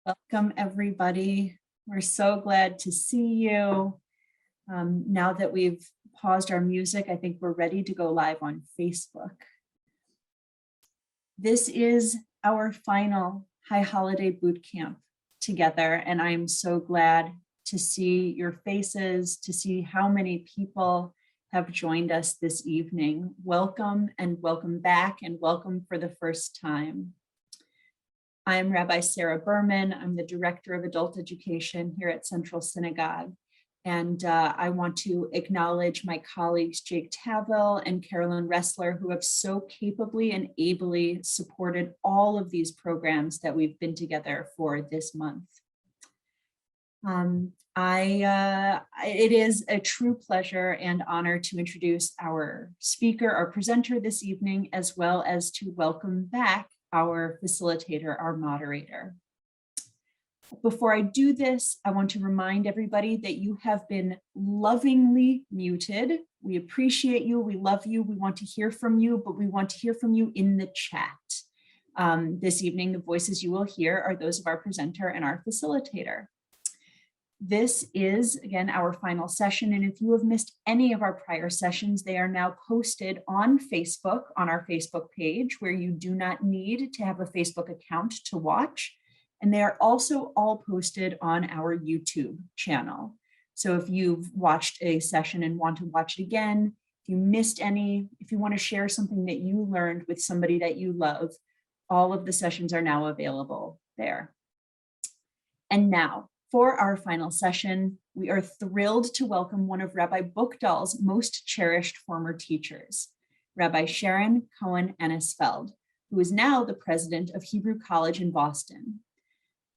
Welcome, everybody. We're so glad to see you. Now that we've paused our music, I think we're ready to go live on Facebook. This is our final High Holiday Boot Camp together, and I'm so glad to see your faces, to see how many people have joined us this evening. Welcome and welcome back, and welcome for the first time. I'm Rabbi Sarah Berman. I'm the Director of Adult Education here at Central Synagogue. And I want to acknowledge my colleagues, Jake Tavel and Carolyn Ressler, who have so capably and ably supported all of these programs that we've been together for this month. It is a true pleasure and honor to introduce our speaker, our presenter this evening, as well as to welcome back our facilitator, our moderator. Before I do this, I want to remind everybody that you have been lovingly muted. We appreciate you, we love you, we want to hear from you, but we want to hear from you in the chat. This evening, the voices you will hear are those of our presenter and our facilitator. This is, again, our final session, and if you have missed any of our prior sessions, they are now posted on Facebook, on our Facebook page, where you do not need to have a Facebook account to watch, and they are also all posted on our YouTube channel. So if you've watched a session and want to watch it again, if you missed any, if you want to share something that you learned with somebody that you love, all of the sessions are now available there. And now, for our final session, we are thrilled to welcome one of Rabbi Bookdal's most cherished former teachers, Rabbi Sharon Cohen Anisfeld, who is now the president of Hebrew College in Boston.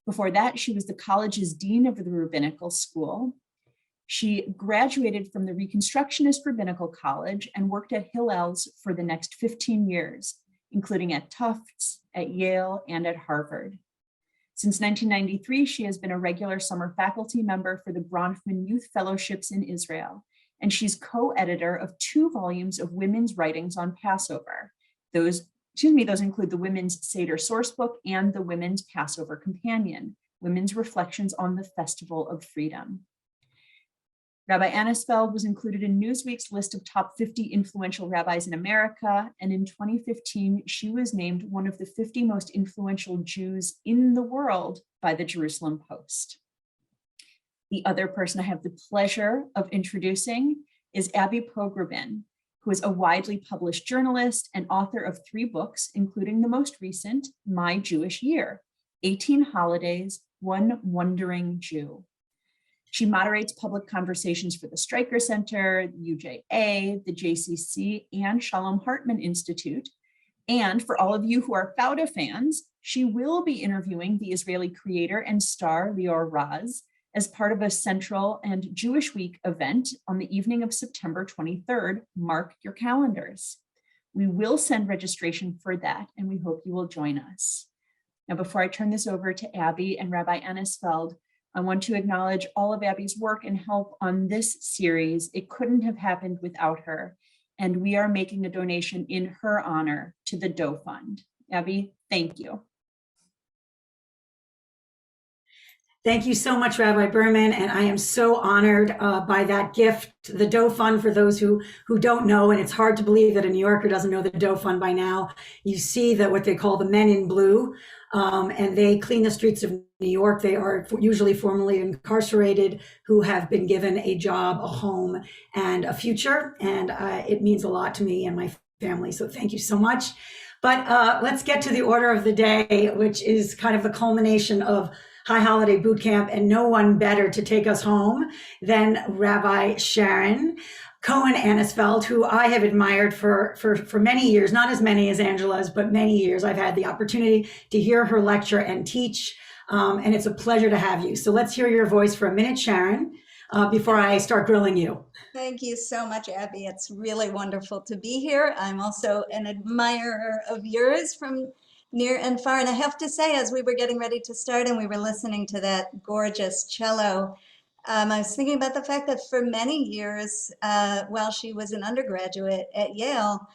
Before that, she was the college's dean of the Rabbinical School. She graduated from the Reconstructionist Rabbinical College and worked at Hillel's for the next 15 years, including at Tufts, at Yale, and at Harvard. Since 1993, she has been a regular summer faculty member for the Bronfman Youth Fellowships in Israel, and she's co-editor of 2 volumes of women's writings on Passover. Those include the Women's Seder Sourcebook and the Women's Passover Companion, Women's Reflections on the Festival of Freedom. Rabbi Anisfeld was included in Newsweek's list of top 50 influential rabbis in America, and in 2015, she was named one of the 50 most influential Jews in the world by the Jerusalem Post. The other person I have the pleasure of introducing is Abby Pograbin, who is a widely published journalist and author of 3 books, including the most recent, My Jewish Year, 18 Holidays, One Wandering Jew. She moderates public conversations for the Stryker Center, the UJA, the JCC, and Shalom Hartman Institute. And for all of you who are Fauda fans, she will be interviewing the Israeli creator and star Lior Raz as part of a Central and Jewish Week event on the evening of September 23rd. Mark your calendars. We will send registration for that, and we hope you will join us. Now, before I turn this over to Abby and Rabbi Anisfeld, I want to acknowledge all of Abby's work and help on this series. It couldn't have happened without her, and we are making a donation in her honor to the Doe Fund. Abby, thank you. Thank you so much, Rabbi Berman, and I am so honored by that gift. The Doe Fund, for those who don't know, and it's hard to believe that a New Yorker doesn't know the Doe Fund by now. You see that what they call the Men in Blue, and they clean the streets of New York. They are usually formerly incarcerated who have been given a job, a home, and a future, and it means a lot to me and my family, so thank you so much. But let's get to the order of the day, which is kind of the culmination of High Holiday Boot Camp, and no one better to take us home than Rabbi Sharon Cohen Anisfeld, who I have admired for many years, not as many as Angela's, but many years. I've had the opportunity to hear her lecture and teach, and it's a pleasure to have you. So let's hear your voice for a minute, Sharon, before I start grilling you. Thank you so much, Abby. It's really wonderful to be here. I'm also an admirer of yours from near and far. And I have to say, as we were getting ready to start and we were listening to that gorgeous cello, I was thinking about the fact that for many years, while she was an undergraduate at Yale,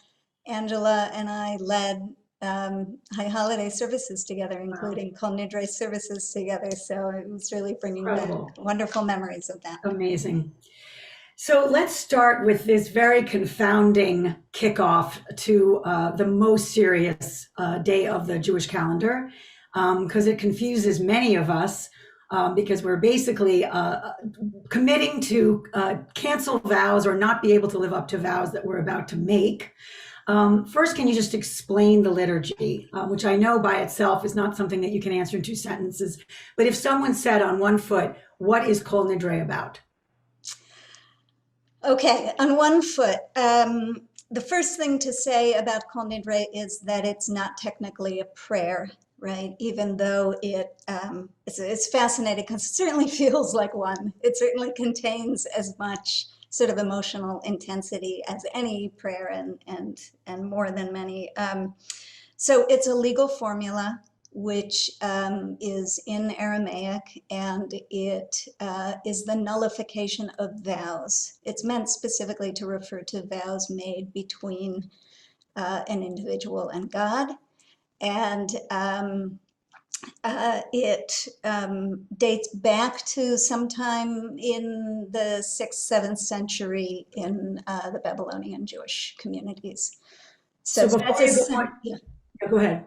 Angela and I led high holiday services together, including Kol Nidre services together. So it was really bringing back Incredible. wonderful memories of that. Amazing. So let's start with this very confounding kickoff to the most serious day of the Jewish calendar, because it confuses many of us, because we're basically committing to cancel vows or not be able to live up to vows that we're about to make. First, can you just explain the liturgy, which I know by itself is not something that you can answer in 2 sentences, but if someone said on one foot, what is Kol Nidre about? Okay, on one foot, the first thing to say about Kol Nidre is that it's not technically a prayer, right? Even though it's fascinating because it certainly feels like one. It certainly contains as much sort of emotional intensity as any prayer and more than many. So it's a legal formula which is in Aramaic, and it is the nullification of vows. It's meant specifically to refer to vows made between an individual and God. And it dates back to sometime in the 6th, 7th century in the Babylonian Jewish communities. So before you go on, go ahead.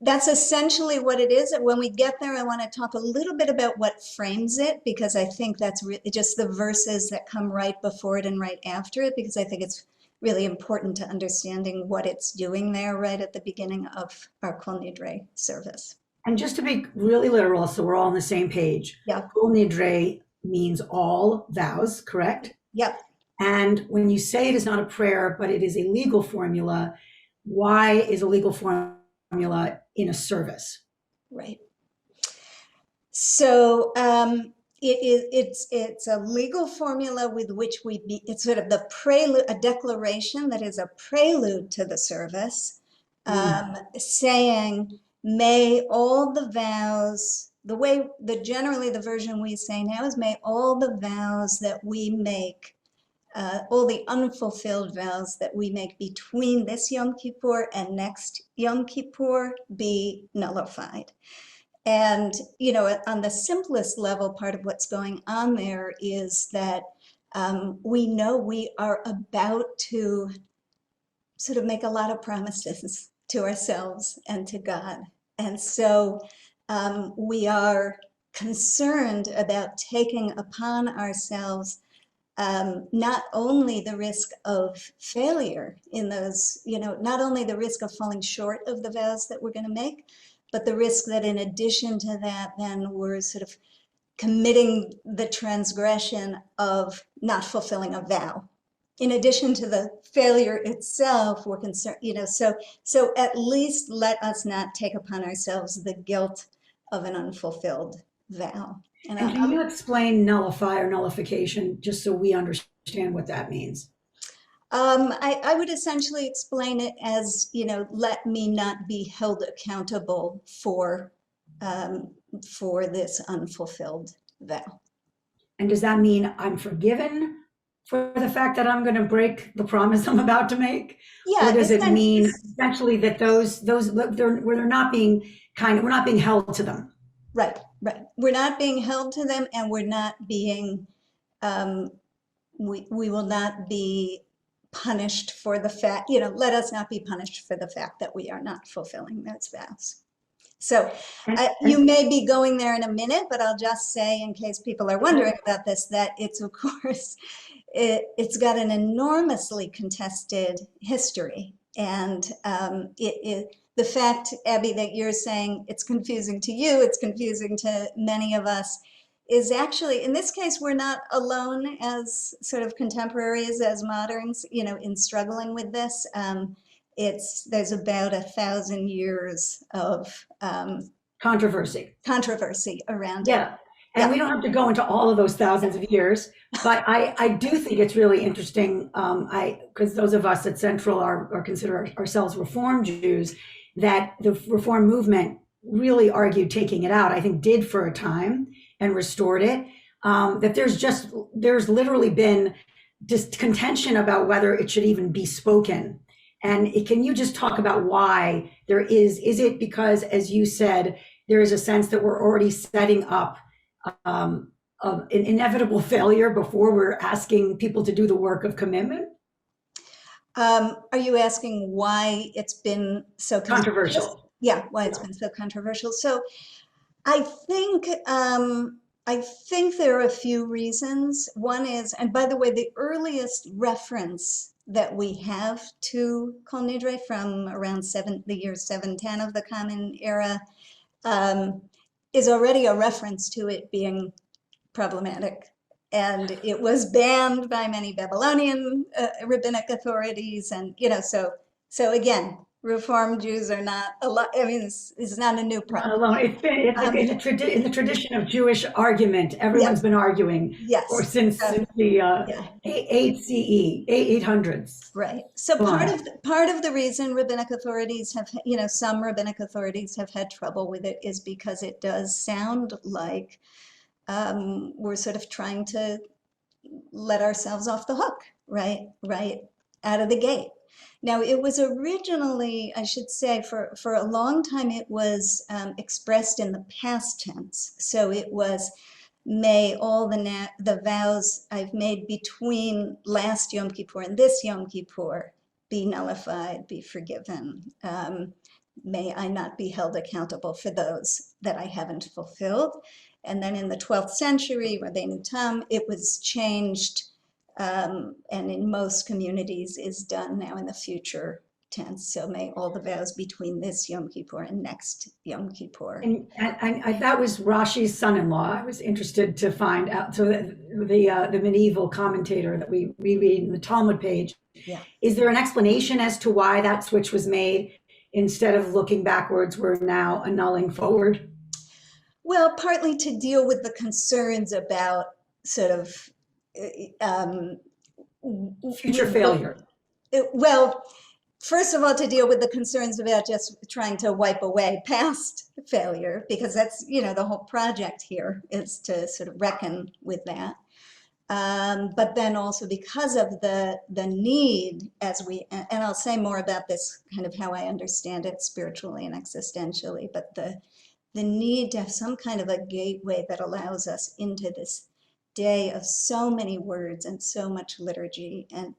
That's essentially what it is. And when we get there, I want to talk a little bit about what frames it, because I think that's really just the verses that come right before it and right after it, because I think it's really important to understanding what it's doing there right at the beginning of our Kol Nidre service. And just to be really literal, so we're all on the same page. Yeah. Kol Nidre means all vows, correct? Yep. And when you say it is not a prayer, but it is a legal formula, why is a legal formula in a service? Right. So it's a legal formula with which it's sort of the prelude, a declaration that is a prelude to the service, saying, may all the vows, generally the version we say now is, may all the vows that we make, all the unfulfilled vows that we make between this Yom Kippur and next Yom Kippur be nullified. And, you know, on the simplest level, part of what's going on there is that we know we are about to sort of make a lot of promises to ourselves and to God. And so we are concerned about taking upon ourselves not only the risk of failure in those, you know, not only the risk of falling short of the vows that we're going to make, but the risk that in addition to that, then we're sort of committing the transgression of not fulfilling a vow. In addition to the failure itself, we're concerned, you know, so at least let us not take upon ourselves the guilt of an unfulfilled vow. And can you explain nullify or nullification, just so we understand what that means? I would essentially explain it as, you know, let me not be held accountable for this unfulfilled vow. And does that mean I'm forgiven for the fact that I'm going to break the promise I'm about to make? Yeah. Or does it mean essentially that we're not being held to them? Right. We're not being held to them, and we're not being, we will not be punished for the fact, you know, let us not be punished for the fact that we are not fulfilling those vows. So you may be going there in a minute, but I'll just say, in case people are wondering about this, that it's, of course, it's got an enormously contested history. And the fact, Abby, that you're saying it's confusing to you, it's confusing to many of us, is actually, in this case, we're not alone as sort of contemporaries, as moderns, you know, in struggling with this. There's about 1,000 years of controvery around it. And we don't have to go into all of those thousands of years, but I do think it's really interesting, because those of us at Central are consider ourselves Reform Jews, that the Reform movement really argued taking it out, I think did for a time and restored it, that there's literally been just contention about whether it should even be spoken. And can you just talk about why there is it because, as you said, there is a sense that we're already setting up an inevitable failure before we're asking people to do the work of commitment? Are you asking why it's been so Controversial. Yeah, why it's been so controversial. So I think there are a few reasons. One is, and by the way, the earliest reference that we have to Kol Nidre from around the year 710 of the Common Era is already a reference to it being problematic. And it was banned by many Babylonian rabbinic authorities. And, so again, Reform Jews are not a lot, I mean, it's not a new problem. Alone. It's been in the tradition of Jewish argument. Everyone's been arguing Yes. since the 800s. Right. So part of the reason rabbinic authorities have, some rabbinic authorities have had trouble with it is because it does sound like we're sort of trying to let ourselves off the hook, right out of the gate. Now, it was originally, I should say, for a long time, it was expressed in the past tense. So it was, may all the vows I've made between last Yom Kippur and this Yom Kippur be nullified, be forgiven. May I not be held accountable for those that I haven't fulfilled. And then in the 12th century, Rabbeinu Tam, it was changed, and in most communities is done now in the future tense. So may all the vows between this Yom Kippur and next Yom Kippur. And that was Rashi's son-in-law. I was interested to find out. So the medieval commentator that we read in the Talmud page. Yeah. Is there an explanation as to why that switch was made? Instead of looking backwards, we're now annulling forward? Well, partly to deal with the concerns about sort of future failure. Well, first of all, to deal with the concerns about just trying to wipe away past failure, because that's, the whole project here is to sort of reckon with that. But then also because of the need, and I'll say more about this, kind of how I understand it spiritually and existentially, but the need to have some kind of a gateway that allows us into this day of so many words and so much liturgy. And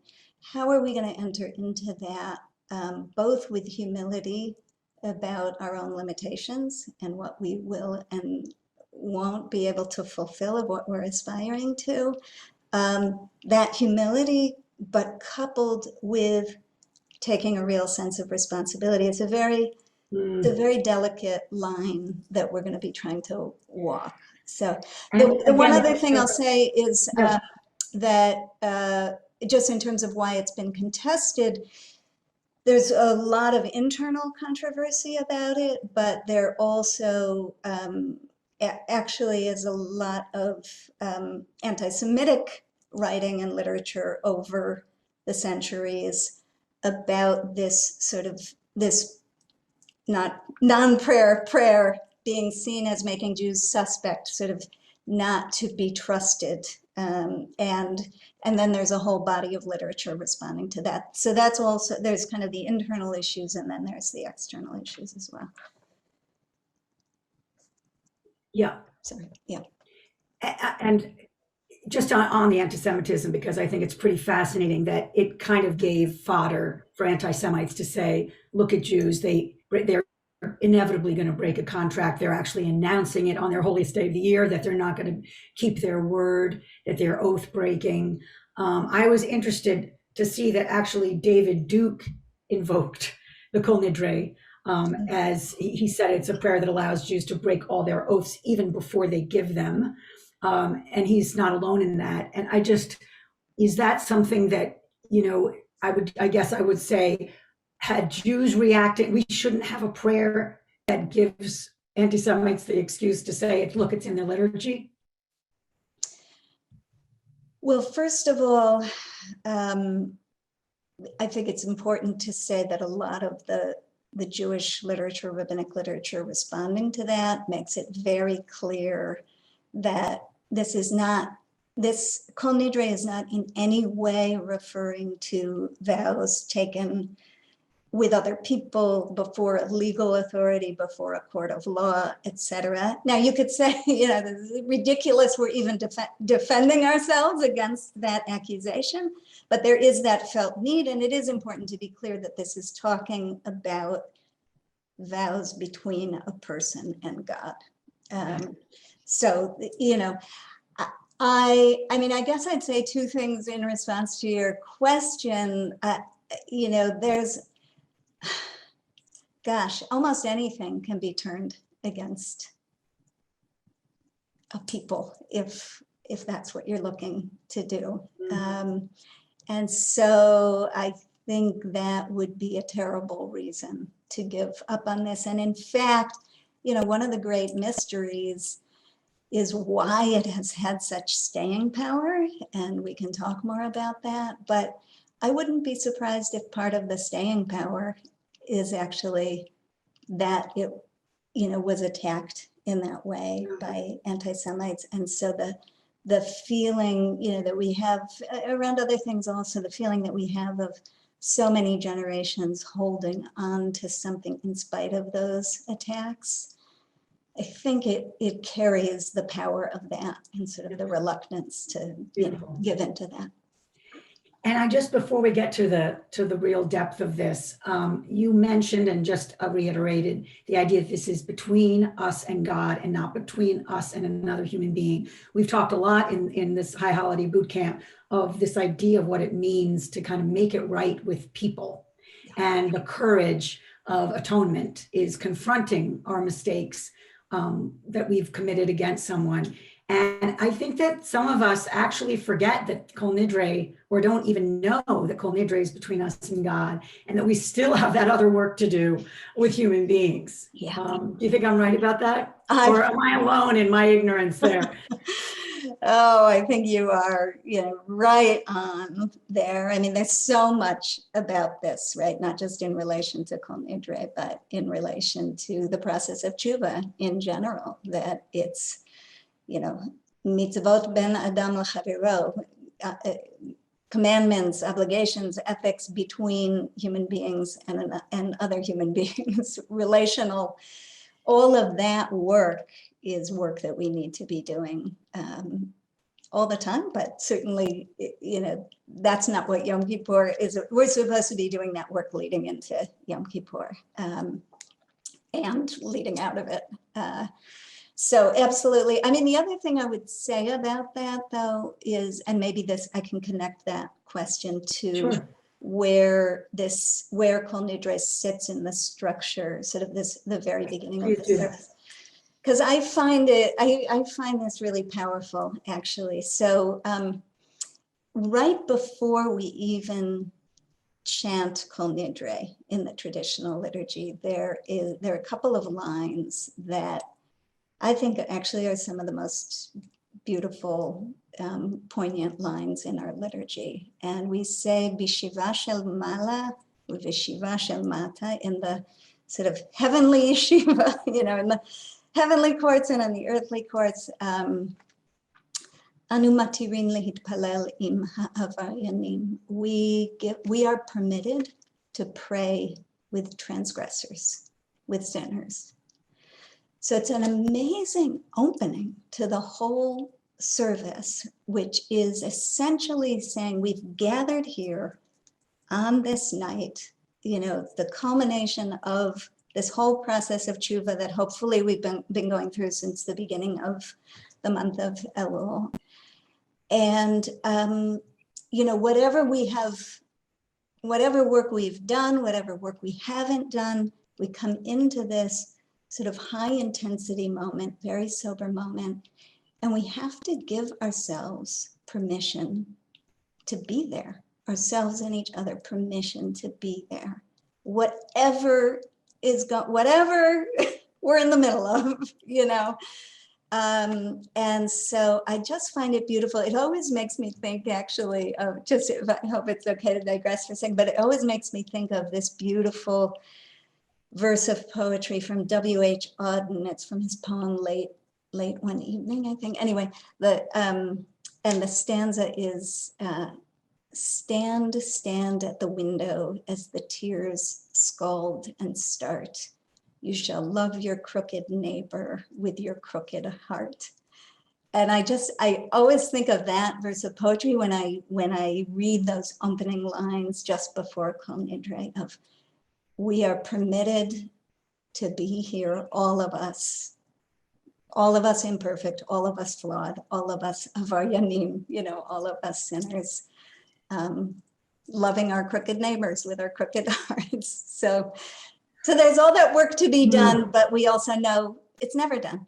how are we going to enter into that, both with humility about our own limitations and what we will and won't be able to fulfill of what we're aspiring to, that humility, but coupled with taking a real sense of responsibility. It's a very delicate line that we're going to be trying to walk. So the one other thing I'll say is that just in terms of why it's been contested, there's a lot of internal controversy about it, but there also actually is a lot of anti-Semitic writing and literature over the centuries about this sort of not prayer being seen as making Jews suspect, sort of not to be trusted. And then there's a whole body of literature responding to that. So that's also, there's kind of the internal issues and then there's the external issues as well. Yeah. Sorry. Yeah. And just on the anti-Semitism, because I think it's pretty fascinating that it kind of gave fodder for anti-Semites to say, look at Jews, they're inevitably going to break a contract. They're actually announcing it on their holiest day of the year that they're not going to keep their word, that they're oath breaking. I was interested to see that actually David Duke invoked the Kol Nidre, as he said, it's a prayer that allows Jews to break all their oaths even before they give them. And he's not alone in that. And is that something that, I guess I would say, had Jews reacted, we shouldn't have a prayer that gives anti-Semites the excuse to say, look, it's in the liturgy? Well, first of all, I think it's important to say that a lot of the Jewish literature, rabbinic literature responding to that makes it very clear that this Kol Nidre is not in any way referring to vows taken with other people, before a legal authority, before a court of law, etc. Now you could say, this is ridiculous, we're even defending ourselves against that accusation, but there is that felt need, and it is important to be clear that this is talking about vows between a person and God. So, I guess I'd say two things in response to your question. There's, gosh, almost anything can be turned against a people if that's what you're looking to do. And so I think that would be a terrible reason to give up on this. And in fact, one of the great mysteries is why it has had such staying power, and we can talk more about that. But I wouldn't be surprised if part of the staying power is actually that it, was attacked in that way by anti-Semites. And so the feeling, that we have around other things also, the feeling that we have of so many generations holding on to something in spite of those attacks, I think it carries the power of that and sort of the reluctance to give into that. And I just, before we get to the real depth of this, you mentioned and just reiterated the idea that this is between us and God and not between us and another human being. We've talked a lot in this High Holiday Boot Camp of this idea of what it means to kind of make it right with people. And the courage of atonement is confronting our mistakes that we've committed against someone. And I think that some of us actually forget that Kol Nidre, or don't even know that Kol Nidre is between us and God, and that we still have that other work to do with human beings. Yeah. Do you think I'm right about that? Or am I alone in my ignorance there? Oh, I think you are, right on there. I mean, there's so much about this, right? Not just in relation to Kol Nidre, but in relation to the process of tshuva in general, that it's, mitzvot ben adam l'chaviro, commandments, obligations, ethics between human beings and other human beings, relational, all of that work is work that we need to be doing all the time, but certainly, that's not what Yom Kippur is. We're supposed to be doing that work leading into Yom Kippur and leading out of it. So absolutely. I mean, the other thing I would say about that, though, is, and maybe I can connect that question to where Kol Nidre sits in the structure, sort of the very beginning of the service. Because I find this really powerful, actually. So right before we even chant Kol Nidre in the traditional liturgy, there are a couple of lines that I think actually are some of the most beautiful, poignant lines in our liturgy. And we say Bishiva shel mala u'vishiva shel mata, in the sort of heavenly yeshiva, in the heavenly courts and in the earthly courts. Anu matirin lehitpalel im ha'avayanim. We are permitted to pray with transgressors, with sinners. So it's an amazing opening to the whole service, which is essentially saying we've gathered here on this night, the culmination of this whole process of tshuva that hopefully we've been going through since the beginning of the month of Elul. And, whatever work we've done, whatever work we haven't done, we come into this sort of high intensity moment, very sober moment, and we have to give ourselves permission to be there, ourselves and each other permission to be there. Whatever we're in the middle of, and so I just find it beautiful. It always makes me think, actually, of I hope it's okay to digress for a second, but it always makes me think of this beautiful verse of poetry from W.H. Auden. It's from his poem Late One Evening, I think. Anyway, and the stanza is, stand at the window as the tears scold, and start. You shall love your crooked neighbor with your crooked heart. And I always think of that verse of poetry when I read those opening lines just before Kol Nidre of, we are permitted to be here, all of us imperfect, all of us flawed, all of us avaryanim, all of us sinners, loving our crooked neighbors with our crooked hearts. So there's all that work to be done, but we also know it's never done.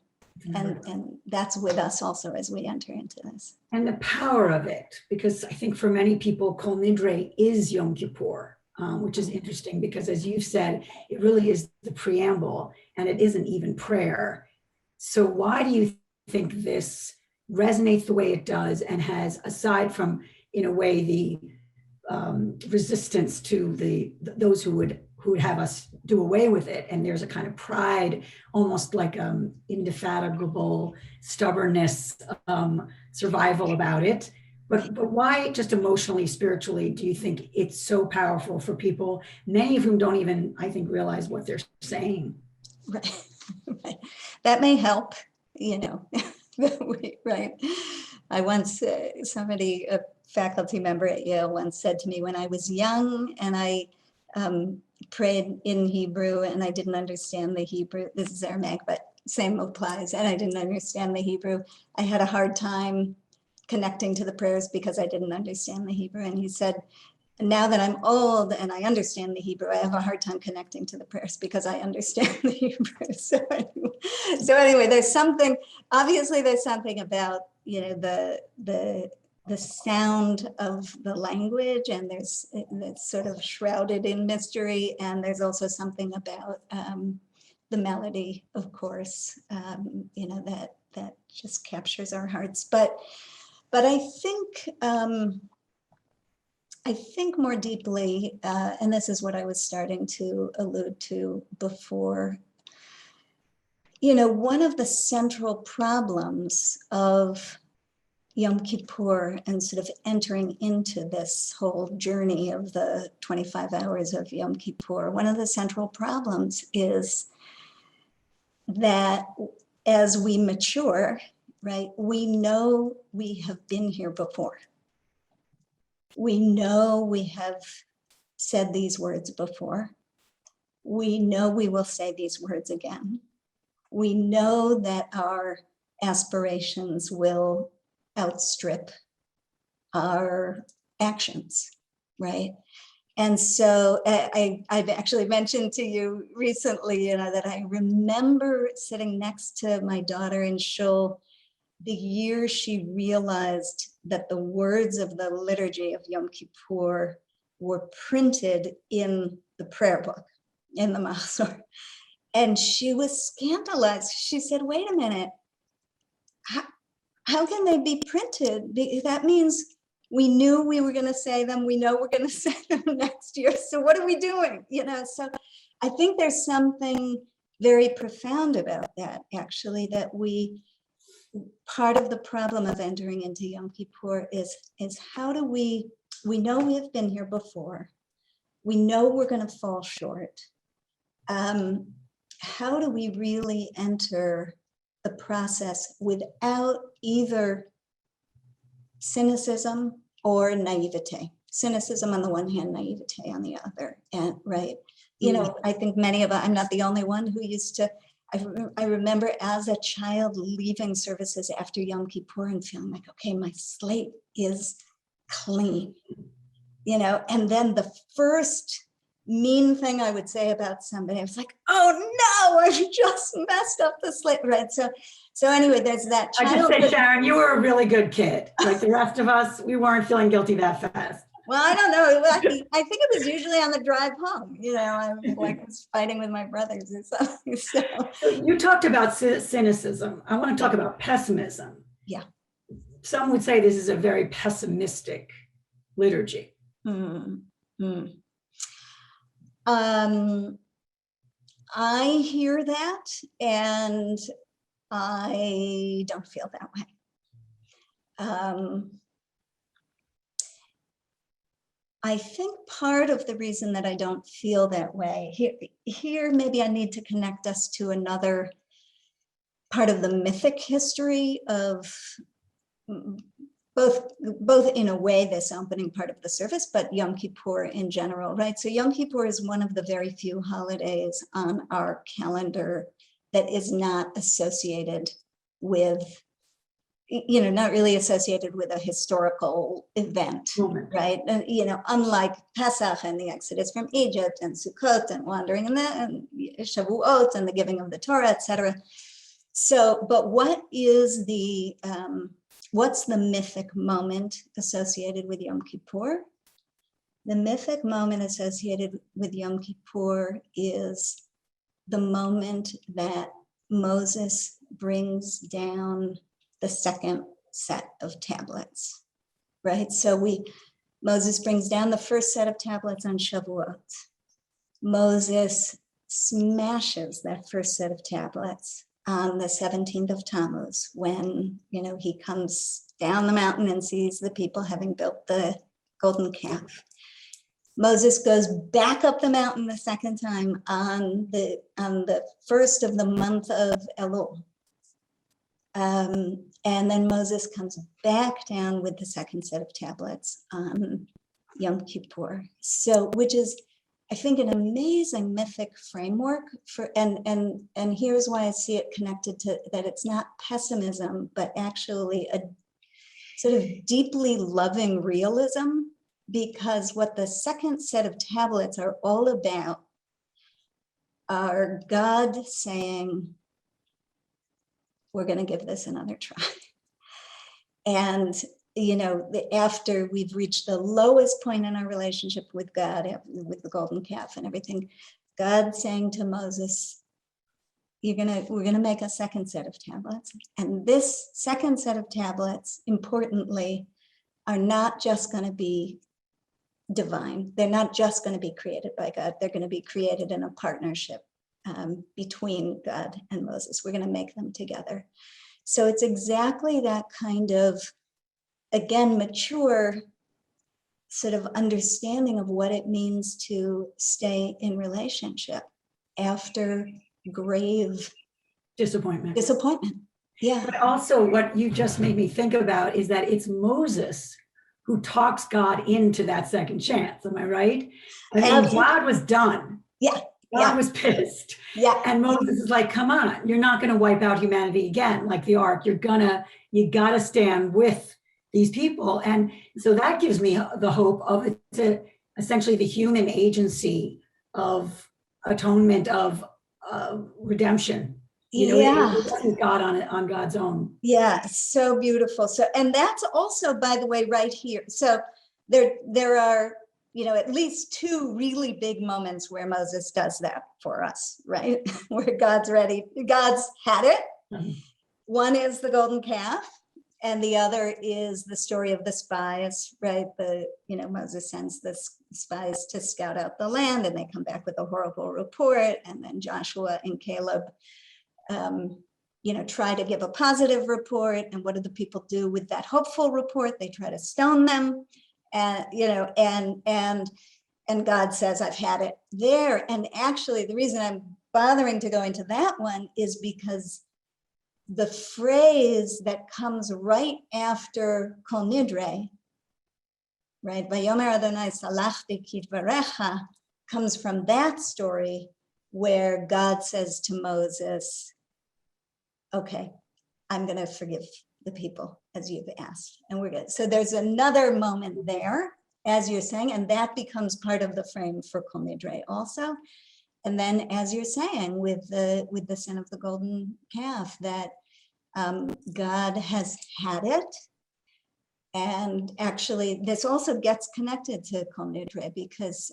And that's with us also as we enter into this. And the power of it, because I think for many people, Kol Nidre is Yom Kippur, which is interesting because, as you've said, it really is the preamble and it isn't even prayer. So why do you think this resonates the way it does and has, aside from, in a way, the resistance to those who would have us do away with it, and there's a kind of pride, almost like indefatigable stubbornness, survival about it. But why, just emotionally, spiritually, do you think it's so powerful for people, many of whom don't even, I think, realize what they're saying? Right. Right. That may help, right. I once, a faculty member at Yale once said to me, when I was young and I prayed in Hebrew and I didn't understand the Hebrew, this is Aramaic, but same applies, and I didn't understand the Hebrew, I had a hard time connecting to the prayers because I didn't understand the Hebrew. And he said, now that I'm old and I understand the Hebrew, I have a hard time connecting to the prayers because I understand the Hebrew. So anyway, there's something about, the sound of the language, and it's sort of shrouded in mystery. And there's also something about the melody, of course, that just captures our hearts. But I think more deeply, and this is what I was starting to allude to before, one of the central problems of Yom Kippur and sort of entering into this whole journey of the 25 hours of Yom Kippur, one of the central problems is that as we mature, right, we know we have been here before. We know we have said these words before. We know we will say these words again. We know that our aspirations will outstrip our actions, right? And so I've actually mentioned to you recently, that I remember sitting next to my daughter in shul the year she realized that the words of the liturgy of Yom Kippur were printed in the prayer book, in the Mahzor. And she was scandalized. She said, wait a minute, how can they be printed? That means we knew we were going to say them. We know we're going to say them next year. So what are we doing? So I think there's something very profound about that, actually, that part of the problem of entering into Yom Kippur is how do we know we have been here before. We know we're going to fall short. How do we really enter the process without either cynicism or naivete? Cynicism on the one hand, naivete on the other. And right, I think many of us, I'm not the only one who used to, I remember as a child leaving services after Yom Kippur and feeling like, okay, my slate is clean, and then the first mean thing I would say about somebody, I was like, oh no, I've just messed up the slate, right? So anyway, there's that childhood. I just say, Sharon, you were a really good kid. Like the rest of us, we weren't feeling guilty that fast. Well, I don't know. I think it was usually on the drive home. I was fighting with my brothers or something. So you talked about cynicism. I want to talk about pessimism. Yeah. Some would say this is a very pessimistic liturgy. I hear that, and I don't feel that way. I think part of the reason that I don't feel that way, here maybe I need to connect us to another part of the mythic history of both in a way this opening part of the service, but Yom Kippur in general, right? So Yom Kippur is one of the very few holidays on our calendar that is not associated with, not really associated with a historical event, right? Unlike Pesach and the Exodus from Egypt and Sukkot and wandering and Shavuot and the giving of the Torah, etc. So, but what's the mythic moment associated with Yom Kippur? The mythic moment associated with Yom Kippur is the moment that Moses brings down the second set of tablets, right? So Moses brings down the first set of tablets on Shavuot. Moses smashes that first set of tablets on the 17th of Tammuz, when, he comes down the mountain and sees the people having built the golden calf. Moses goes back up the mountain the second time on the first of the month of Elul. And then Moses comes back down with the second set of tablets on Yom Kippur. So, which is, I think, an amazing mythic framework for, and here's why I see it connected to that. It's not pessimism, but actually a sort of deeply loving realism, because what the second set of tablets are all about are God saying, we're going to give this another try. And, after we've reached the lowest point in our relationship with God, with the golden calf and everything, God saying to Moses, we're going to make a second set of tablets. And this second set of tablets, importantly, are not just going to be divine. They're not just going to be created by God. They're going to be created in a partnership between God and Moses. We're going to make them together. So it's exactly that kind of, again, mature sort of understanding of what it means to stay in relationship after grave Disappointment. Yeah. But also what you just made me think about is that it's Moses who talks God into that second chance. Am I right? I mean, God was done. Yeah. God was pissed. Yeah. And Moses is like, come on, you're not going to wipe out humanity again, like the ark. You got to stand with these people. And so that gives me the hope of essentially the human agency of atonement, of redemption. It wasn't God on God's own. Yeah, so beautiful. So, and that's also, by the way, right here. So there are, at least two really big moments where Moses does that for us, right? Where God's ready, God's had it. Mm-hmm. One is the golden calf, and the other is the story of the spies, right? Moses sends the spies to scout out the land, and they come back with a horrible report, and then Joshua and Caleb try to give a positive report. And what do the people do with that hopeful report? They try to stone them. And, and God says, I've had it there. And actually, the reason I'm bothering to go into that one is because the phrase that comes right after Kol Nidre, right? Vayomer Adonai salachti kidvarecha, comes from that story where God says to Moses, okay, I'm going to forgive the people as you've asked. And we're good. So there's another moment there, as you're saying, and that becomes part of the frame for Kol Nidre also. And then, as you're saying, with the sin of the golden calf, that God has had it. And actually, this also gets connected to Kol Nidre, because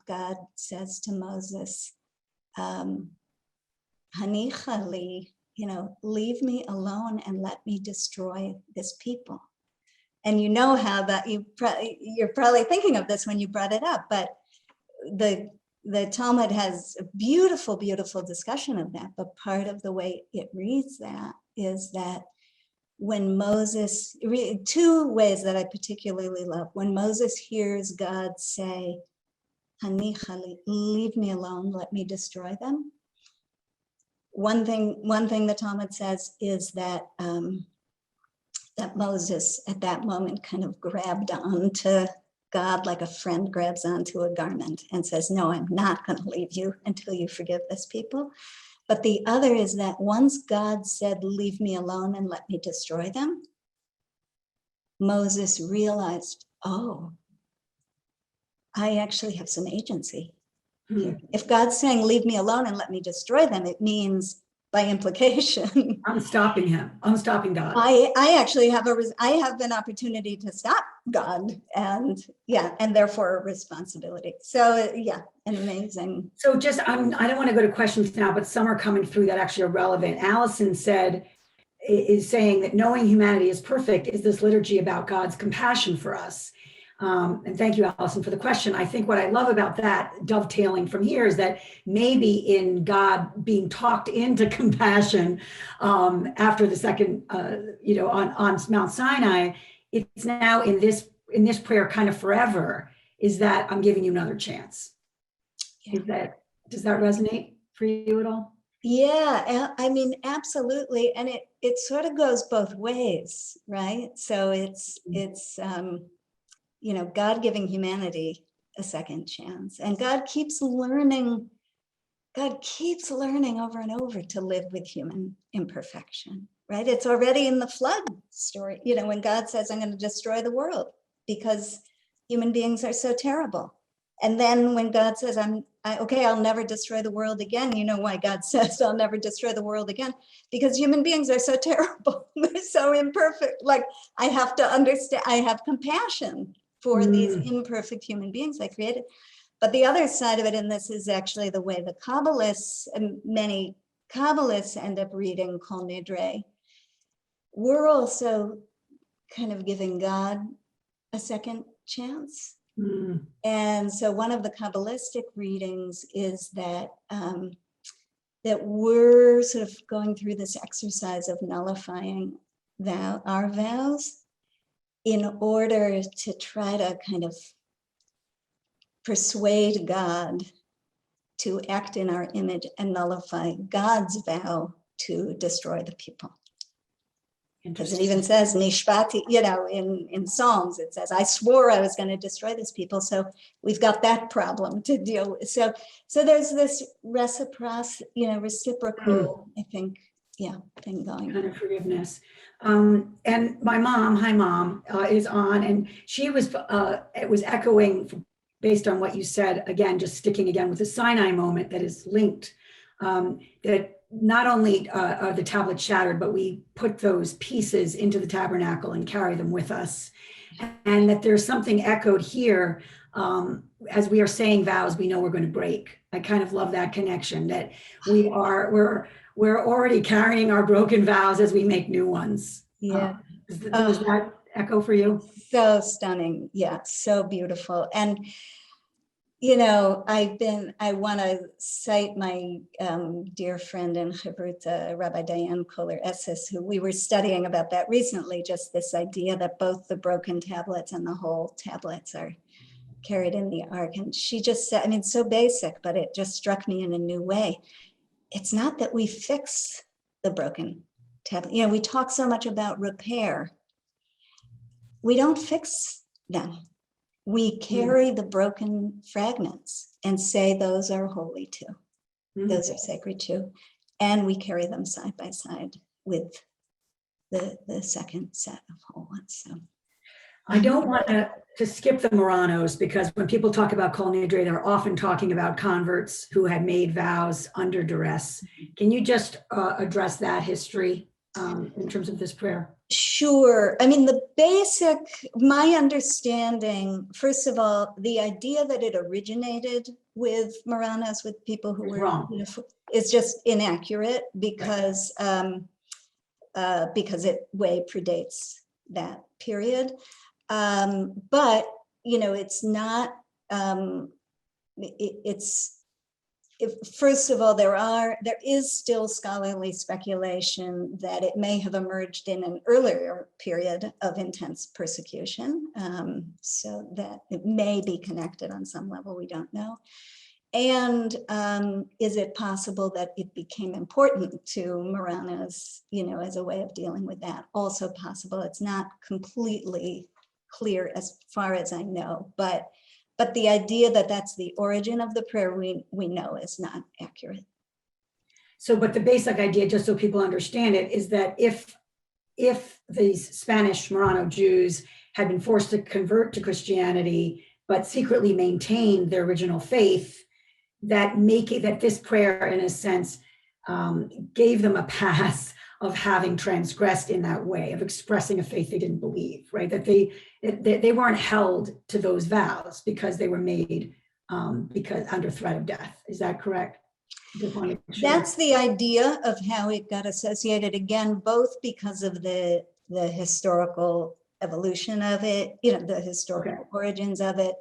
God says to Moses, Hanicha li, leave me alone and let me destroy this people. And you know how that you're probably thinking of this when you brought it up, but the Talmud has a beautiful, beautiful discussion of that. But part of the way it reads that is that when Moses, two ways that I particularly love. When Moses hears God say, "Hanichali," leave me alone, let me destroy them. One thing the Talmud says is that that Moses at that moment kind of grabbed onto God like a friend grabs onto a garment and says, "No, I'm not going to leave you until you forgive this people." But the other is that once God said, "Leave me alone and let me destroy them," Moses realized, oh, I actually have some agency here. If God's saying, "Leave me alone and let me destroy them," it means by implication, I'm stopping him. I'm stopping God. I actually have an opportunity to stop God, and therefore a responsibility. So an amazing. So just, I don't want to go to questions now, but some are coming through that actually are relevant. Allison is saying that knowing humanity is perfect is this liturgy about God's compassion for us. And thank you, Allison, for the question. I think what I love about that, dovetailing from here, is that maybe in God being talked into compassion after the second, on Mount Sinai, it's now in this prayer kind of forever, is that I'm giving you another chance. Yeah. Does that resonate for you at all? Yeah, I mean, absolutely. And it sort of goes both ways, right? So it's God giving humanity a second chance, and God keeps learning over and over to live with human imperfection, right? It's already in the flood story, when God says, "I'm going to destroy the world because human beings are so terrible." And then when God says, I'll never destroy the world again. You know why God says, "I'll never destroy the world again"? Because human beings are so terrible. They're so imperfect. Like, I have to understand, I have compassion for these imperfect human beings I created. But the other side of it in this is actually the way the Kabbalists, and many Kabbalists end up reading Kol Nidre. We're also kind of giving God a second chance. And so one of the Kabbalistic readings is that that we're sort of going through this exercise of nullifying our vows in order to try to kind of persuade God to act in our image and nullify God's vow to destroy the people. Because it even says Nishpati, in Psalms, it says, "I swore I was going to destroy this people." So we've got that problem to deal with. So there's this reciprocal, I think, thing going. Kind of forgiveness. And my mom, hi mom, is on, and she was, it was echoing based on what you said, again, just sticking again with the Sinai moment that is linked, that not only are the tablets shattered, but we put those pieces into the tabernacle and carry them with us. And that there's something echoed here, as we are saying vows, we know we're going to break. I kind of love that connection, that we're already carrying our broken vows as we make new ones. Yeah. Does that echo for you? So stunning. Yeah, so beautiful. And I want to cite my dear friend in Chavruta, Rabbi Diane Kohler-Esses, who we were studying about that recently, just this idea that both the broken tablets and the whole tablets are carried in the ark. And she just said, so basic, but it just struck me in a new way. It's not that we fix the broken tablet. We talk so much about repair. We don't fix them. We carry the broken fragments and say those are holy too. Those are sacred too. And we carry them side by side with the second set of whole ones. So I don't want to skip the Marranos, because when people talk about Kol Nidre, they're often talking about converts who had made vows under duress. Can you just address that history in terms of this prayer? Sure. My understanding, first of all, the idea that it originated with Marranos, with people who were wrong, is just inaccurate, because it way predates that period. But it's not. It first of all, there is still scholarly speculation that it may have emerged in an earlier period of intense persecution, so that it may be connected on some level, we don't know. And is it possible that it became important to Marrano's, as a way of dealing with that? Also possible. It's not completely clear as far as I know, but the idea that that's the origin of the prayer, we know is not accurate. So, but the basic idea, just so people understand it, is that if these Spanish Marrano Jews had been forced to convert to Christianity, but secretly maintained their original faith, that this prayer, in a sense, gave them a pass of having transgressed in that way, of expressing a faith they didn't believe, right? That they weren't held to those vows because they were made because under threat of death. Is that correct? Just want to make sure. That's the idea of how it got associated, again, both because of the historical evolution of it, the historical origins of it,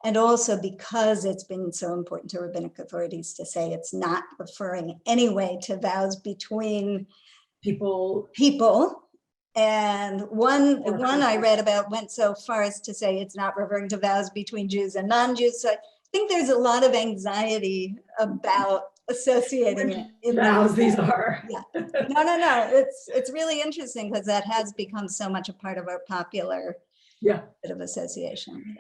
and also because it's been so important to rabbinic authorities to say it's not referring anyway to vows between people. And one I read about went so far as to say it's not referring to vows between Jews and non-Jews. So I think there's a lot of anxiety about associating it in vows these are. Yeah. No. It's really interesting because that has become so much a part of our popular bit of association.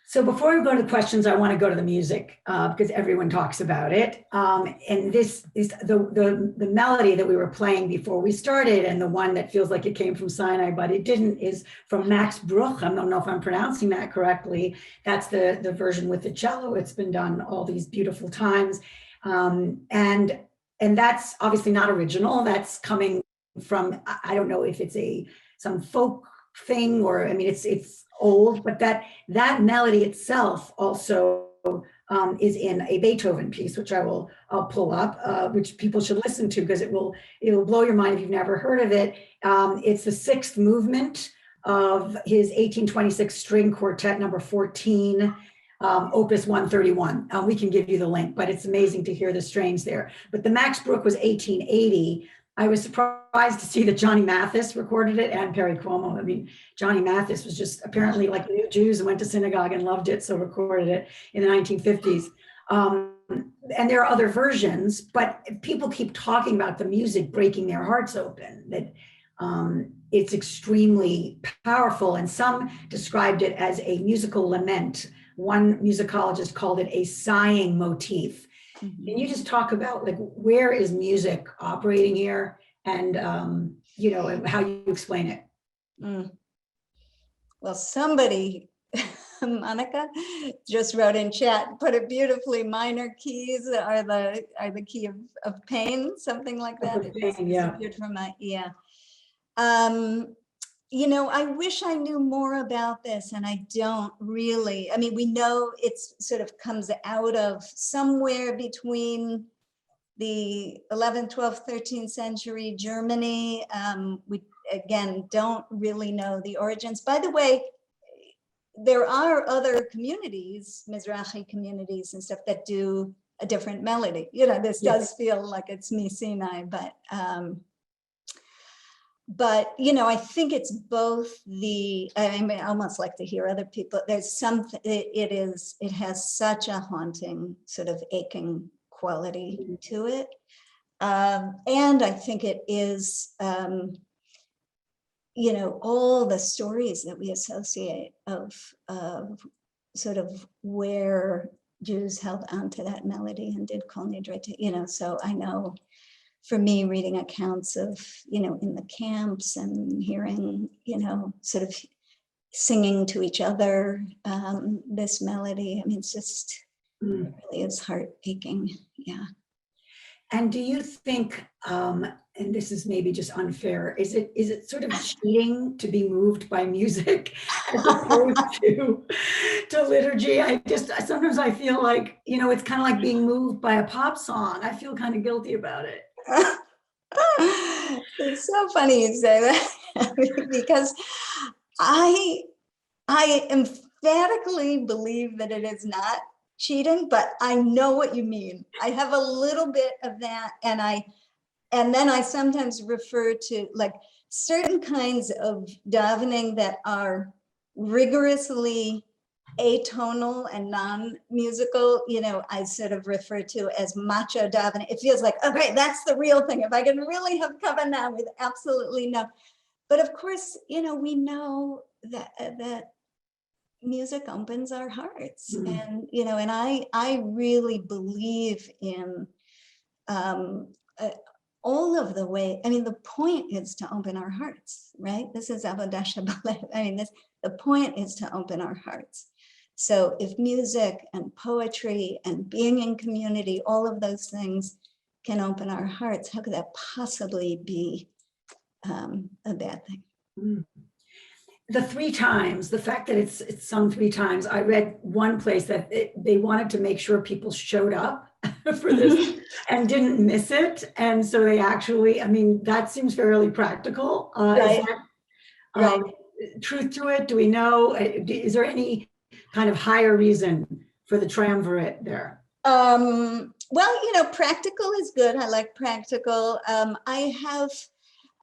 So before we go to the questions, I want to go to the music because everyone talks about it. And this is the melody that we were playing before we started, and the one that feels like it came from Sinai, but it didn't, is from Max Bruch. I don't know if I'm pronouncing that correctly. That's the version with the cello. It's been done all these beautiful times. And that's obviously not original. That's coming from, I don't know if it's some folk thing, or, I mean, it's old, but that melody itself also is in a Beethoven piece, which I'll pull up, which people should listen to because it'll blow your mind if you've never heard of it. It's the sixth movement of his 1826 string quartet number 14, opus 131. We can give you the link, but it's amazing to hear the strains there. But the Max Bruch was 1880. I was surprised to see that Johnny Mathis recorded it and Perry Como. I mean, Johnny Mathis was just apparently like new Jews and went to synagogue and loved it, so recorded it in the 1950s. And there are other versions, but people keep talking about the music breaking their hearts open, that it's extremely powerful. And some described it as a musical lament. One musicologist called it a sighing motif. Can you just talk about, like, where is music operating here, and and how you explain it? Well, somebody, Monica, just wrote in chat, put it beautifully. Minor keys are the key of pain, something like that. Disappeared from my I wish I knew more about this, and I don't really. I mean, we know it's sort of comes out of somewhere between the 11th, 12th, 13th century Germany. We, again, don't really know the origins. By the way, there are other communities, Mizrahi communities and stuff, that do a different melody. This does feel like it's Mi Sinai, but I think it's both I almost like to hear other people. There's something, it has such a haunting, sort of aching quality to it. And I think it is, all the stories that we associate of sort of where Jews held onto that melody and did Kol Nidre, so I know, for me, reading accounts of, in the camps and hearing, sort of singing to each other this melody. I mean, it's just, it really is heart aching. Yeah. And do you think, and this is maybe just unfair, is it sort of cheating to be moved by music as opposed to liturgy? Sometimes I feel like, it's kind of like being moved by a pop song. I feel kind of guilty about it. It's so funny you say that because I emphatically believe that it is not cheating, but I know what you mean. I have a little bit of that, and then I sometimes refer to like certain kinds of davening that are rigorously atonal and non-musical, I sort of refer to as macho davening. It feels like, okay, that's the real thing. If I can really have kavanah with absolutely no. But of course, we know that music opens our hearts, and and I really believe in all of the way. I mean, the point is to open our hearts, right? This is avodah shabbat. I mean, the point is to open our hearts. So if music and poetry and being in community, all of those things can open our hearts, how could that possibly be a bad thing? The 3 times, the fact that it's sung 3 times, I read one place that they wanted to make sure people showed up for this and didn't miss it. And so they actually, I mean, that seems fairly practical. Right. Is that truth to it? Do we know? Is there any kind of higher reason for the triumvirate there? Well, practical is good. I like practical.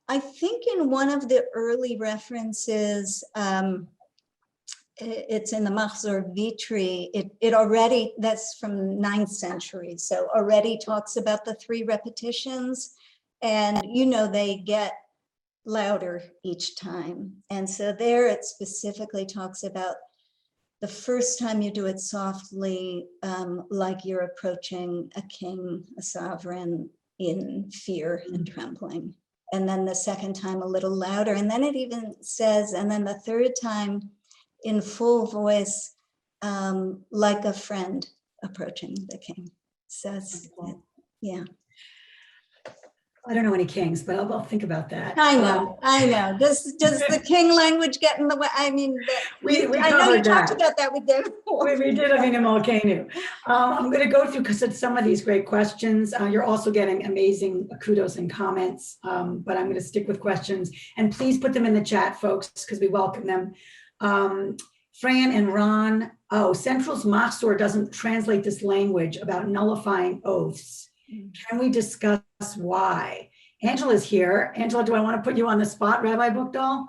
I think in one of the early references, it's in the Mahzor Vitri, it already, that's from 9th century, so already talks about the 3 repetitions, and they get louder each time. And so there it specifically talks about the first time you do it softly, like you're approaching a king, a sovereign, in fear and trembling. And then the second time a little louder. And then it even says, and then the third time in full voice, like a friend approaching the king. So it's, yeah. I don't know any kings, but I'll think about that. I know. Does the king language get in the way? I mean, we I know you that. talked about that with them. We did, I mean, in Malkenu. I'm going to go through some of these great questions. You're also getting amazing kudos and comments, but I'm going to stick with questions. And please put them in the chat, folks, because we welcome them. Fran and Ron, Central's Mahzor doesn't translate this language about nullifying oaths. Can we discuss why? Angela's here. Angela, do I want to put you on the spot, Rabbi Bookdahl?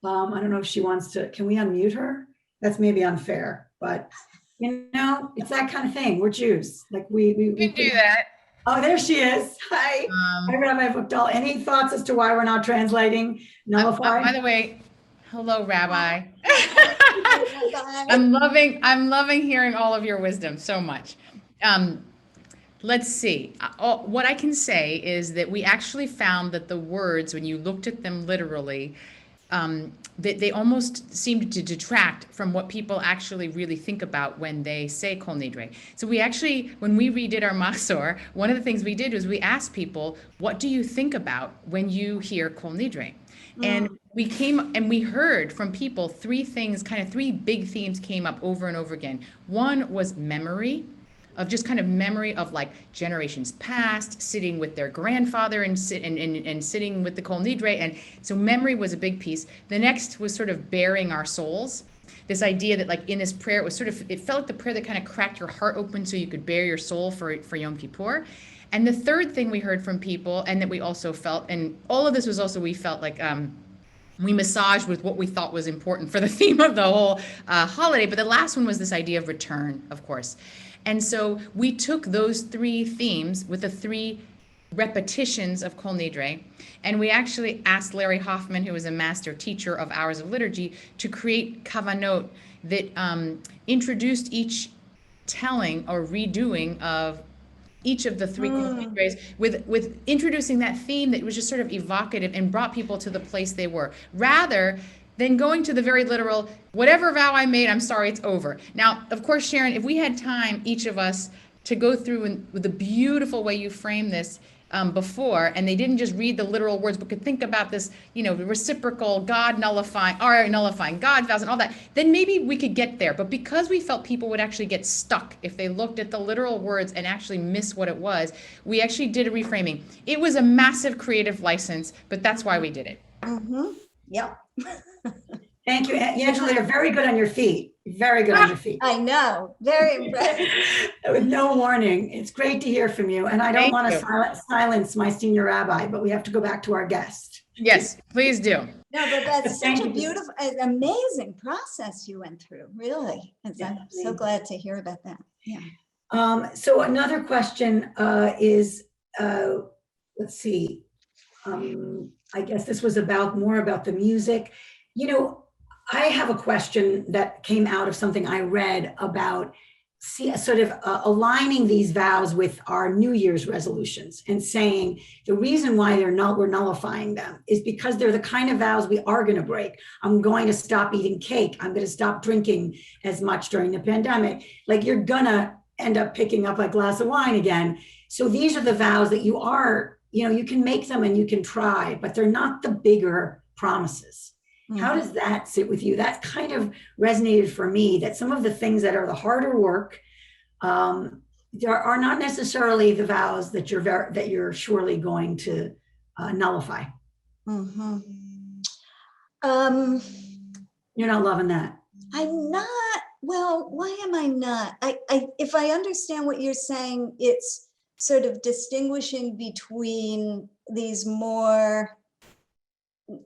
I don't know if she wants to. Can we unmute her? That's maybe unfair, but it's that kind of thing. We're Jews. Like we can do that. Oh, there she is. Hi. Hi, Rabbi Bookdahl. Any thoughts as to why we're not translating nullify? By the way, hello, Rabbi. I'm loving hearing all of your wisdom so much. Let's see. What I can say is that we actually found that the words, when you looked at them literally, that they almost seemed to detract from what people actually really think about when they say Kol Nidre. So we actually, when we redid our Mahzor, one of the things we did was we asked people, what do you think about when you hear Kol Nidre? And we came and we heard from people 3 things, kind of 3 big themes came up over and over again. One was memory, of just kind of memory of like generations past, sitting with their grandfather and sitting with the Kol Nidre. And so memory was a big piece. The next was sort of bearing our souls. This idea that like in this prayer, it felt like the prayer that kind of cracked your heart open so you could bear your soul for Yom Kippur. And the third thing we heard from people, and that we also felt, and all of this was also, we felt like we massaged with what we thought was important for the theme of the whole holiday. But the last one was this idea of return, of course. And so we took those 3 themes with the 3 repetitions of Kol Nidre, and we actually asked Larry Hoffman, who is a master teacher of Hours of Liturgy, to create kavanot that introduced each telling or redoing of each of the 3 Kol Nidres with introducing that theme that was just sort of evocative and brought people to the place they were, rather than going to the very literal, whatever vow I made, I'm sorry, it's over. Now, of course, Sharon, if we had time, each of us, to go through with the beautiful way you framed this before, and they didn't just read the literal words, but could think about this, reciprocal, God nullifying God vows and all that, then maybe we could get there. But because we felt people would actually get stuck if they looked at the literal words and actually miss what it was, we actually did a reframing. It was a massive creative license, but that's why we did it. Mm-hmm. Yep. Thank you, Angela. You're very good on your feet. Very good on your feet. I know, very impressed. With no warning. It's great to hear from you. And I don't Thank want you. to silence my senior rabbi, but we have to go back to our guest. Yes, please do. No, but that's Thank such a you. beautiful, an amazing process you went through, really. And Yeah, I'm so glad to hear about that. Yeah. So another question is, let's see, I guess this was more about the music. You know, I have a question that came out of something I read about sort of aligning these vows with our New Year's resolutions and saying the reason why we're nullifying them is because they're the kind of vows we are going to break. I'm going to stop eating cake. I'm going to stop drinking as much during the pandemic. Like, you're gonna end up picking up a glass of wine again. So these are the vows that you are, you can make them and you can try, but they're not the bigger promises. How does that sit with you? That kind of resonated for me, that some of the things that are the harder work are not necessarily the vows that you're surely going to nullify. Mm-hmm. You're not loving that. I'm not, well, why am I not? If I understand what you're saying, it's sort of distinguishing between these more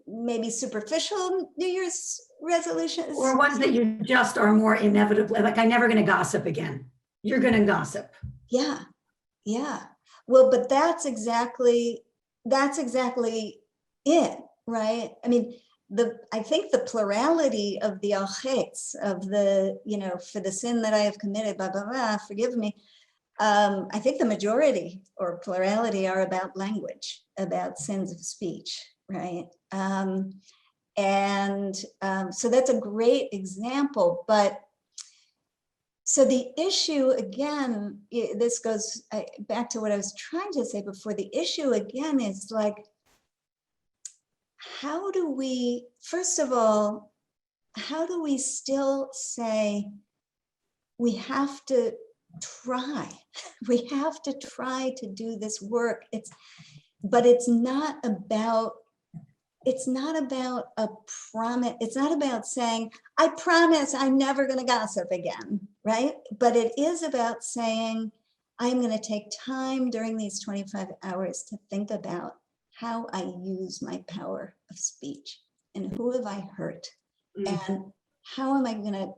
maybe superficial New Year's resolutions. Or ones that you just are more inevitably, like, I'm never going to gossip again. You're going to gossip. Yeah. Yeah. Well, but that's exactly it, right? I mean, I think the plurality of the al-chetz, of the, for the sin that I have committed, blah, blah, blah, forgive me. I think the majority or plurality are about language, about sins of speech, right? So that's a great example, but so the issue again, this goes back to what I was trying to say before. The issue again is like, how do we, first of all, how do we still say we have to try? We have to try to do this work. But it's not about a promise. It's not about saying, I promise I'm never going to gossip again, right? But it is about saying, I'm going to take time during these 25 hours to think about how I use my power of speech and who have I hurt, and how am I going to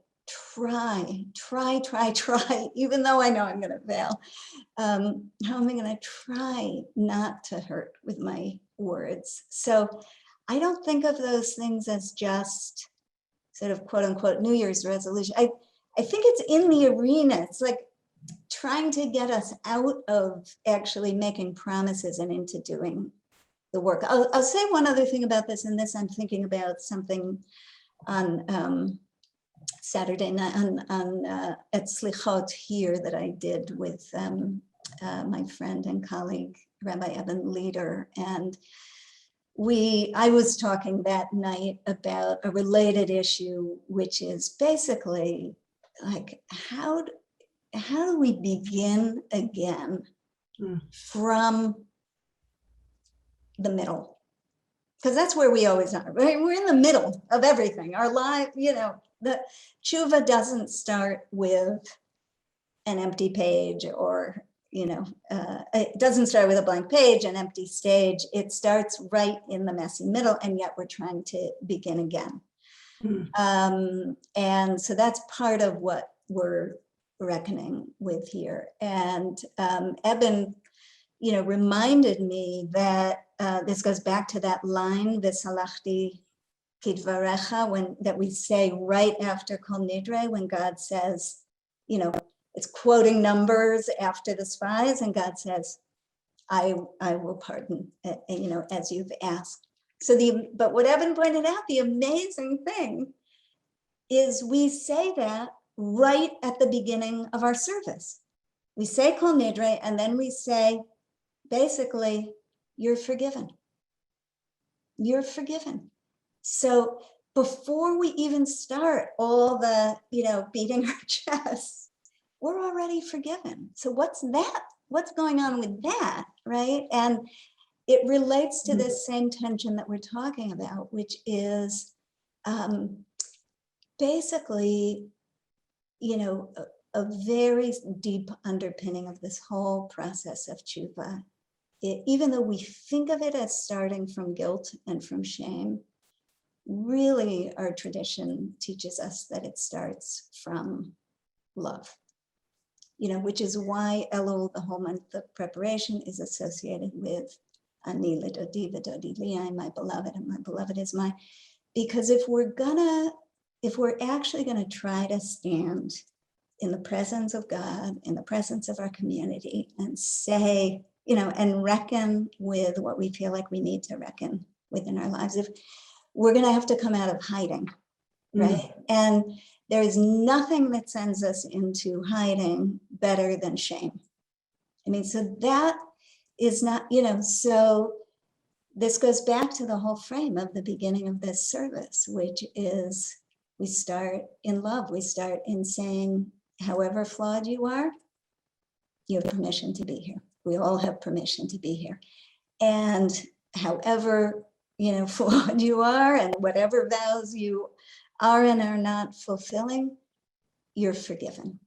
try, even though I know I'm going to fail. How am I going to try not to hurt with my words? So I don't think of those things as just sort of quote unquote New Year's resolution. I think it's in the arena. It's like trying to get us out of actually making promises and into doing the work. I'll say one other thing about this, and this I'm thinking about something on Saturday night at Slichot here that I did with my friend and colleague, Rabbi Eben Lieder. And I was talking that night about a related issue, which is basically like, how do we begin again from the middle? Because that's where we always are, right? We're in the middle of everything. Our life, the tshuva doesn't start with an empty page or, it doesn't start with a blank page, an empty stage. It starts right in the messy middle, and yet we're trying to begin again. And so that's part of what we're reckoning with here. And Eben, reminded me that this goes back to that line, V'salachti kidvarecha, that we say right after Kol Nidre, when God says, it's quoting numbers after the spies, and God says, I will pardon, as you've asked. But what Evan pointed out, the amazing thing is we say that right at the beginning of our service. We say Kol Nidre, and then we say, basically, you're forgiven. You're forgiven. So before we even start all the, beating our chests, we're already forgiven. So what's that? What's going on with that, right? And it relates to this same tension that we're talking about, which is basically, a very deep underpinning of this whole process of tshuva, even though we think of it as starting from guilt and from shame, really our tradition teaches us that it starts from love, which is why Elul, the whole month of preparation, is associated with Ani Lidodi V'Dodi Li, I'm my beloved and my beloved is mine. Because if we're actually gonna try to stand in the presence of God, in the presence of our community, and say, and reckon with what we feel like we need to reckon within our lives, if we're gonna have to come out of hiding, right? And there is nothing that sends us into hiding better than shame. I mean, so that is not, so this goes back to the whole frame of the beginning of this service, which is we start in love. We start in saying, however flawed you are, you have permission to be here. We all have permission to be here. And however, flawed you are and whatever vows you are and are not fulfilling, you're forgiven.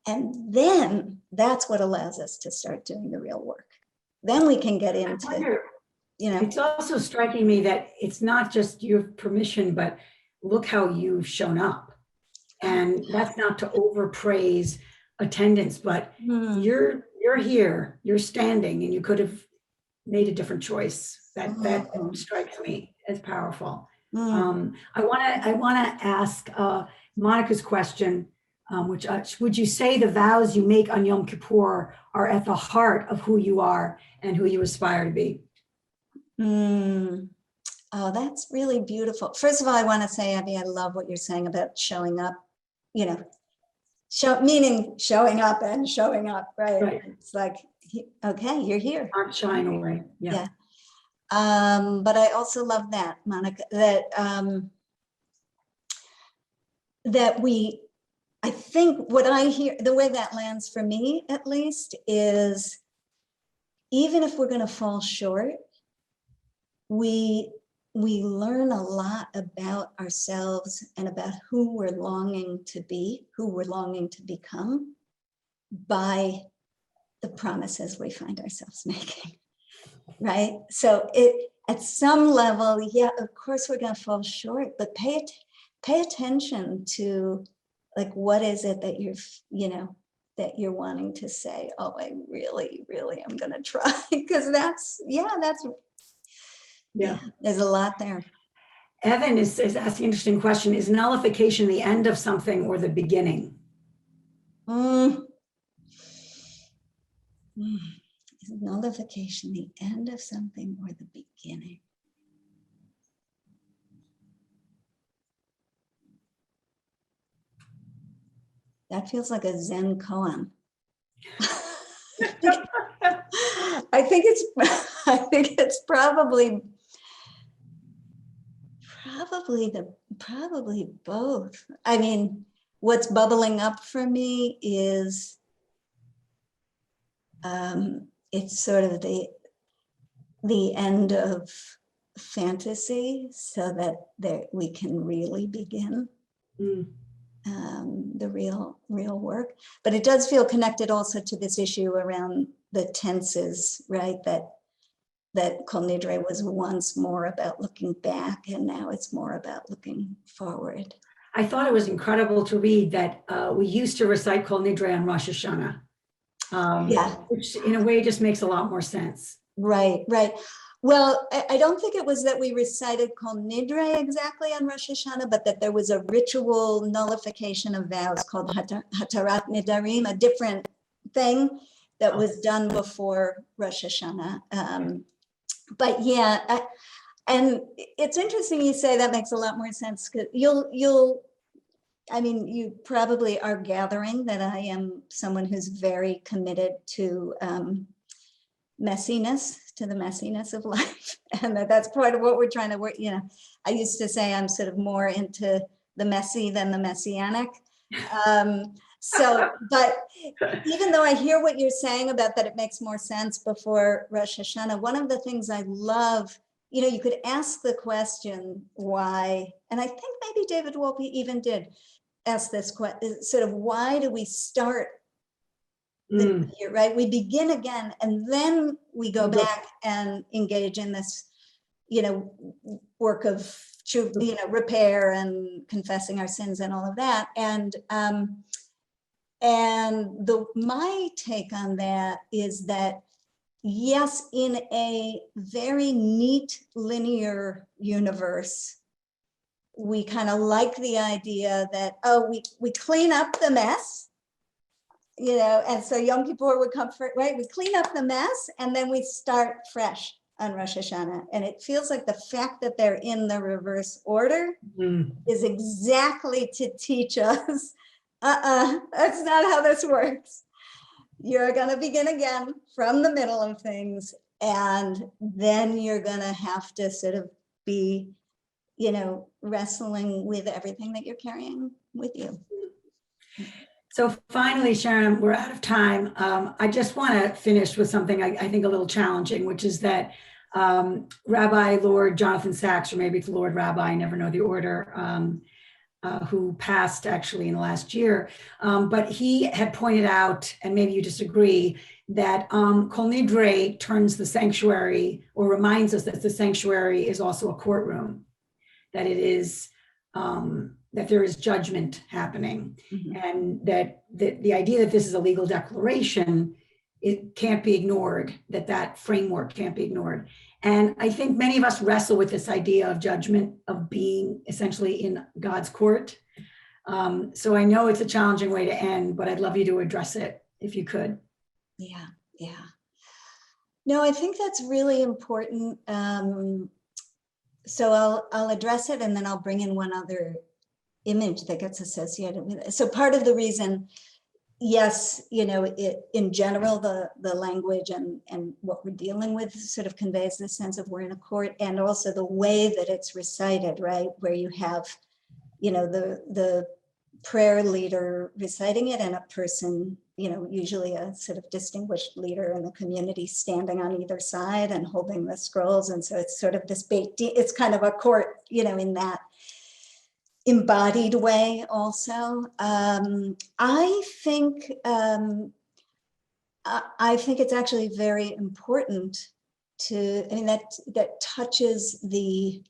And then that's what allows us to start doing the real work. Then we can get into, It's also striking me that it's not just your permission, but look how you've shown up. And that's not to overpraise attendance, but you're here, you're standing, and you could have made a different choice. That strikes me as powerful. I want to ask Monica's question, which would you say the vows you make on Yom Kippur are at the heart of who you are and who you aspire to be? Oh, that's really beautiful. First of all, I want to say, Abby, I love what you're saying about showing up, meaning showing up and showing up, right? It's like, okay, you're here. Aren't shying away. Yeah. But I also love that, Monica, I think what I hear, the way that lands for me at least, is even if we're going to fall short, we learn a lot about ourselves and about who we're longing to be, who we're longing to become by the promises we find ourselves making, right? So at some level, yeah, of course we're going to fall short, but pay attention to, like, what is it that that you're wanting to say? Oh, I really, really am going to try, because there's a lot there. Evan is asking an interesting question. Is nullification the end of something or the beginning? Is nullification the end of something or the beginning? That feels like a Zen koan. I think it's probably both. I mean, what's bubbling up for me is it's sort of the end of fantasy, so that we can really begin the real work. But it does feel connected also to this issue around the tenses, right? That Kol Nidre was once more about looking back, and now it's more about looking forward. I thought it was incredible to read that we used to recite Kol Nidre on Rosh Hashanah, which in a way just makes a lot more sense. Right. Well, I don't think it was that we recited Kol Nidre exactly on Rosh Hashanah, but that there was a ritual nullification of vows called Hatarat Nidarim, a different thing that was done before Rosh Hashanah. But yeah, and it's interesting you say that. Makes a lot more sense, because you probably are gathering that I am someone who's very committed to messiness, to the messiness of life, and that's part of what we're trying to work. I used to say I'm sort of more into the messy than the messianic. But even though I hear what you're saying about that, it makes more sense before Rosh Hashanah. One of the things I love, you could ask the question why, and I think maybe David Wolpe even did ask this question, sort of why do we start the year, right? We begin again, and then we go back and engage in this, work of true, repair and confessing our sins and all of that. And my take on that is that, yes, in a very neat linear universe, we kind of like the idea that, we clean up the mess, and so Yom Kippur would come first, right? We clean up the mess and then we start fresh on Rosh Hashanah. And it feels like the fact that they're in the reverse order is exactly to teach us, that's not how this works. You're going to begin again from the middle of things, and then you're going to have to sort of be, wrestling with everything that you're carrying with you. So finally, Sharon, we're out of time. I just want to finish with something I think a little challenging, which is that Rabbi Lord Jonathan Sachs, or maybe it's Lord Rabbi, I never know the order, who passed actually in the last year, but he had pointed out, and maybe you disagree, that Kol Nidre turns the sanctuary, or reminds us that the sanctuary is also a courtroom, that it is, that there is judgment happening, and that the idea that this is a legal declaration, it can't be ignored, that framework can't be ignored. And I think many of us wrestle with this idea of judgment, of being essentially in God's court. So I know it's a challenging way to end, but I'd love you to address it if you could. Yeah. No, I think that's really important. So I'll address it, and then I'll bring in one other image that gets associated with it. So part of the reason, yes, in general, the language and what we're dealing with sort of conveys this sense of we're in a court, and also the way that it's recited, right? Where you have, the prayer leader reciting it, and a person, usually a sort of distinguished leader in the community standing on either side and holding the scrolls. And so it's sort of this it's kind of a court, in that embodied way also. I think it's actually very important that touches the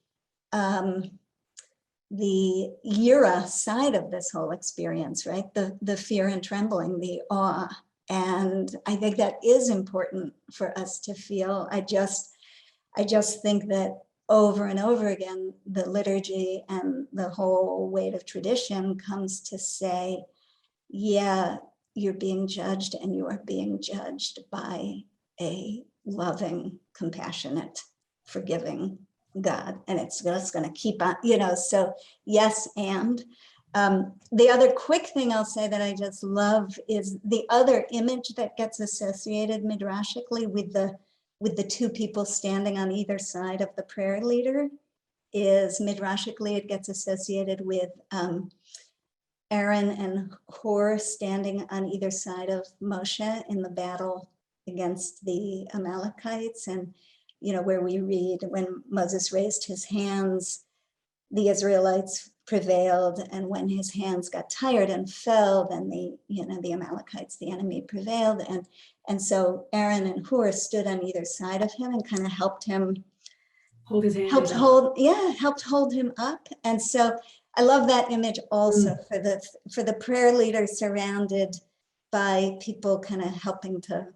yira side of this whole experience, right? The fear and trembling, the awe. And I think that is important for us to feel. I just think that over and over again, the liturgy and the whole weight of tradition comes to say, yeah, you're being judged, and you are being judged by a loving, compassionate, forgiving God. And it's just going to keep on, so yes. And the other quick thing I'll say that I just love is the other image that gets associated midrashically with the two people standing on either side of the prayer leader is midrashically, it gets associated with Aaron and Hur standing on either side of Moshe in the battle against the Amalekites. And, where we read, when Moses raised his hands, the Israelites prevailed. And when his hands got tired and fell, then the Amalekites, the enemy, prevailed. And so Aaron and Hur stood on either side of him and kind of helped him hold his hand, helped hold him up. And so I love that image also for the prayer leader surrounded by people kind of helping to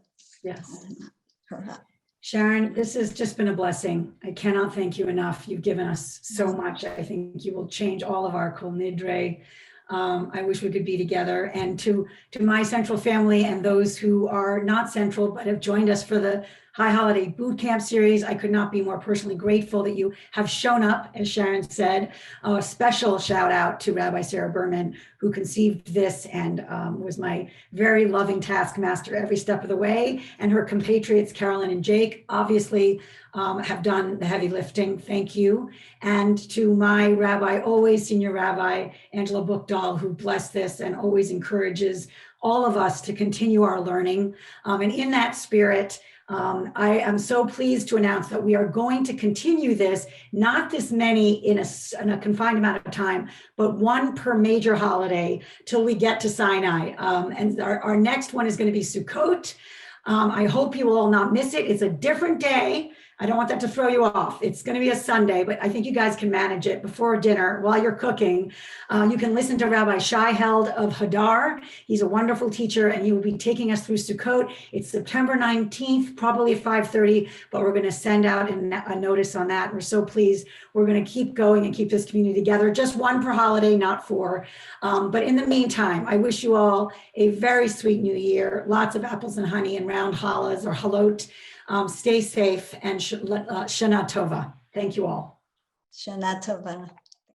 hold him up, her up. Sharon, this has just been a blessing. I cannot thank you enough. You've given us so much. I think you will change all of our Kol Nidre. I wish we could be together. And to my Central family and those who are not Central but have joined us for the High Holiday Boot Camp series, I could not be more personally grateful that you have shown up, as Sharon said. A special shout out to Rabbi Sarah Berman, who conceived this and was my very loving taskmaster every step of the way. And her compatriots, Carolyn and Jake, obviously have done the heavy lifting. Thank you. And to my rabbi, always Senior Rabbi Angela Bookdahl, who blessed this and always encourages all of us to continue our learning. And in that spirit, I am so pleased to announce that we are going to continue this, not this many in a confined amount of time, but one per major holiday till we get to Sinai. And our next one is going to be Sukkot. I hope you will all not miss it. It's a different day. I don't want that to throw you off. It's going to be a Sunday, but I think you guys can manage it before dinner while you're cooking. You can listen to Rabbi Shai Held of Hadar. He's a wonderful teacher, and he will be taking us through Sukkot. It's September 19th, probably at 5:30, but we're going to send out a notice on that. We're so pleased. We're going to keep going and keep this community together. Just one per holiday, not four. But in the meantime, I wish you all a very sweet new year. Lots of apples and honey and round challahs or halot. Stay safe and Shana Tova. Thank you all. Shana Tova.